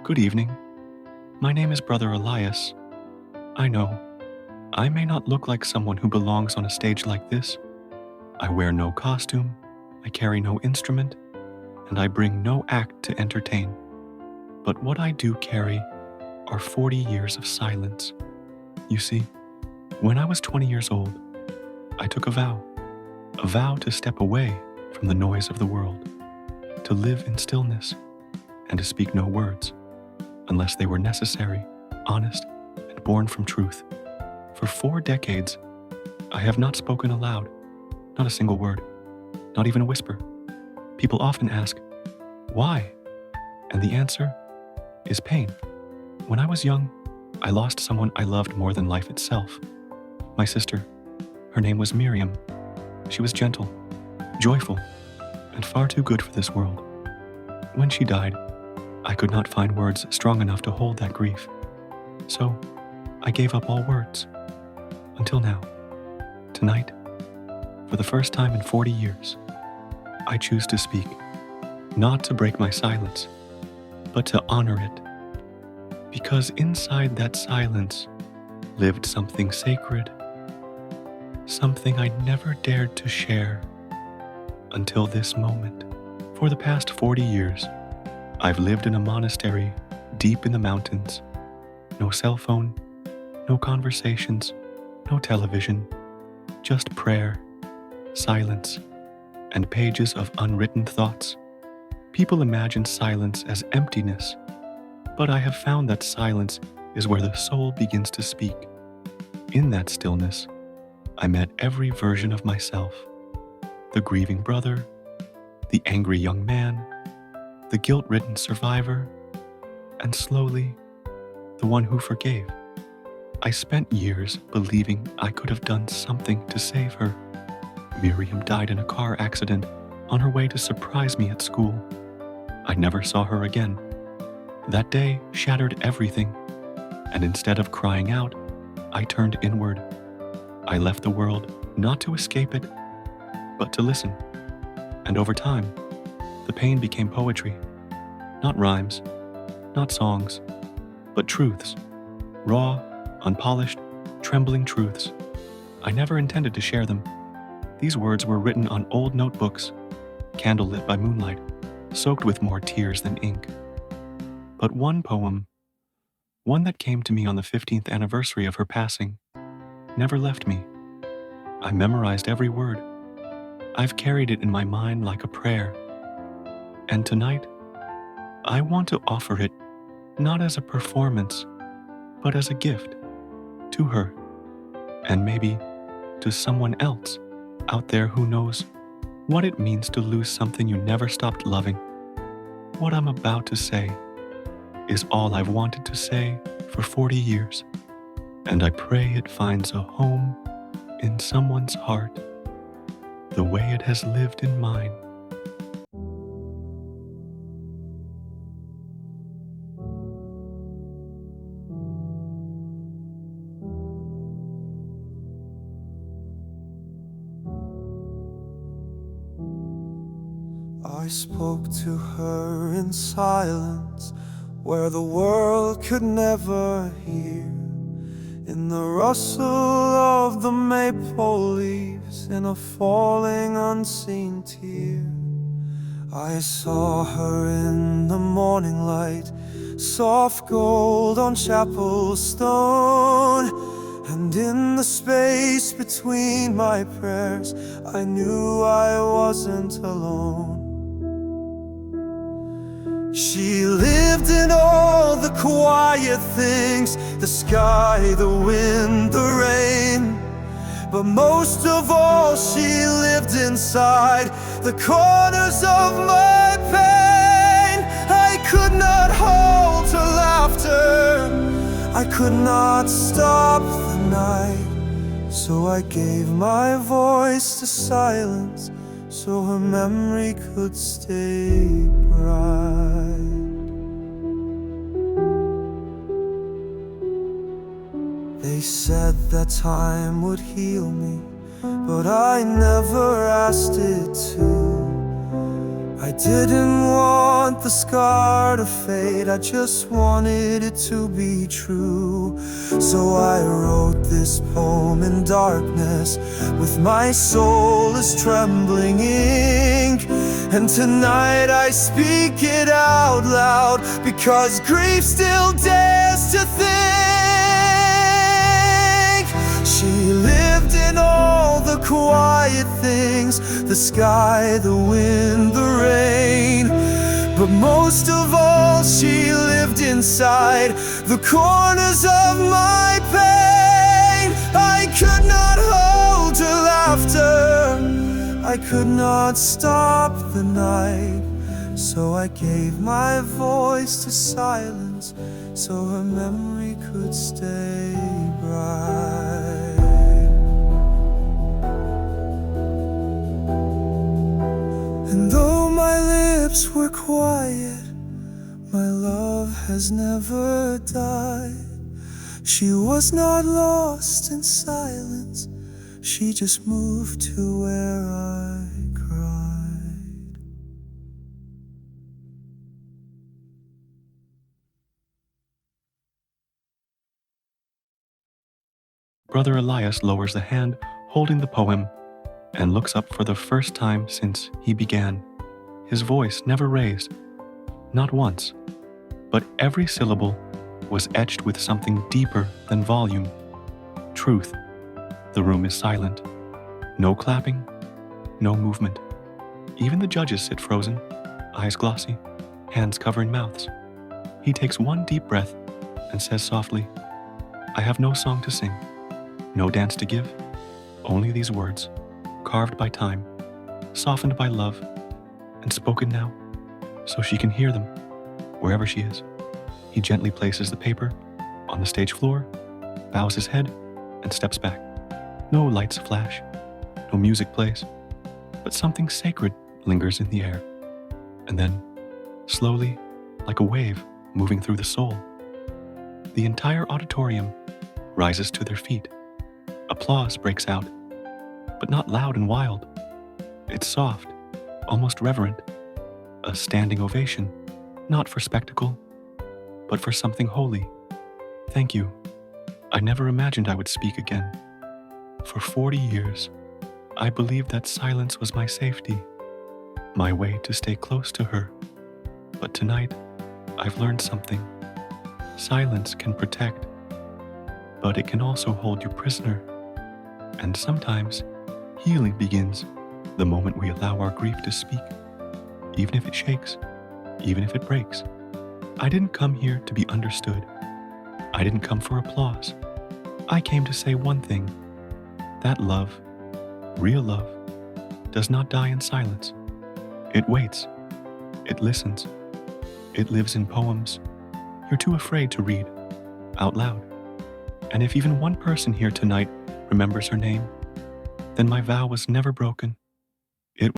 Good evening. My name is Brother Elias. I know, I may not look like someone who belongs on a stage like this. I wear no costume, I carry no instrument, and I bring no act to entertain. But what I do carry are 40 years of silence. You see, when I was 20 years old, I took a vow to step away from the noise of the world, to live in stillness, and to speak no words, unless they were necessary, honest, and born from truth. For 4 decades, I have not spoken aloud, not a single word, not even a whisper. People often ask, why? And the answer is pain. When I was young, I lost someone I loved more than life itself. My sister. Her name was Miriam. She was gentle, joyful, and far too good for this world. When she died, I could not find words strong enough to hold that grief. So, I gave up all words. Until now. Tonight, for the first time in 40 years, I choose to speak, not to break my silence, but to honor it. Because inside that silence lived something sacred, something I never dared to share until this moment. For the past 40 years, I've lived in a monastery deep in the mountains. No cell phone, no conversations, no television, just prayer, silence, and pages of unwritten thoughts. People imagine silence as emptiness, but I have found that silence is where the soul begins to speak. In that stillness, I met every version of myself. The grieving brother, the angry young man, the guilt-ridden survivor, and slowly, the one who forgave. I spent years believing I could have done something to save her. Miriam died in a car accident on her way to surprise me at school. I never saw her again. That day shattered everything, and instead of crying out, I turned inward. I left the world not to escape it, but to listen. And over time, the pain became poetry. Not rhymes, not songs, but truths. Raw, unpolished, trembling truths. I never intended to share them. These words were written on old notebooks, candlelit by moonlight, soaked with more tears than ink. But one poem, one that came to me on the 15th anniversary of her passing, never left me. I memorized every word. I've carried it in my mind like a prayer. And tonight, I want to offer it not as a performance, but as a gift to her, and maybe to someone else out there who knows what it means to lose something you never stopped loving. What I'm about to say is all I've wanted to say for 40 years, and I pray it finds a home in someone's heart the way it has lived in mine. I spoke to her in silence, where the world could never hear. In the rustle of the maple leaves, in a falling unseen tear, I saw her in the morning light, soft gold on chapel stone. And in the space between my prayers, I knew I wasn't alone. She lived in all the quiet things, the sky, the wind, the rain. But most of all, she lived inside the corners of my pain. I could not hold her laughter, I could not stop the night. So I gave my voice to silence, so her memory could stay bright. They said that time would heal me, but I never asked it to. I didn't want the scar to fade, I just wanted it to be true. So I wrote this poem in darkness, with my soul as trembling ink. And tonight I speak it out loud, because grief still dares to think. She lived in all the quiet things, the sky, the wind, the rain. But most of all, she lived inside the corners of my pain. I could not hold her laughter, I could not stop the night. So I gave my voice to silence, so her memory could stay bright. And though my lips were quiet, my love has never died. She was not lost in silence, she just moved to where I cried. Brother Elias lowers the hand holding the poem and looks up for the first time since he began. His voice never raised, not once, but every syllable was etched with something deeper than volume. Truth. The room is silent. No clapping, no movement. Even the judges sit frozen, eyes glossy, hands covering mouths. He takes one deep breath and says softly, "I have no song to sing, no dance to give, only these words, carved by time, softened by love, and spoken now, so she can hear them, wherever she is." He gently places the paper on the stage floor, bows his head, and steps back. No lights flash, no music plays, but something sacred lingers in the air. And then, slowly, like a wave moving through the soul, the entire auditorium rises to their feet. Applause breaks out, but not loud and wild. It's soft, almost reverent, a standing ovation, not for spectacle, but for something holy. Thank you. I never imagined I would speak again. For 40 years, I believed that silence was my safety, my way to stay close to her. But tonight, I've learned something. Silence can protect, but it can also hold you prisoner. And sometimes, healing begins the moment we allow our grief to speak, even if it shakes, even if it breaks. I didn't come here to be understood. I didn't come for applause. I came to say one thing, that love, real love, does not die in silence. It waits, it listens, it lives in poems you're too afraid to read out loud. And if even one person here tonight remembers her name, then my vow was never broken,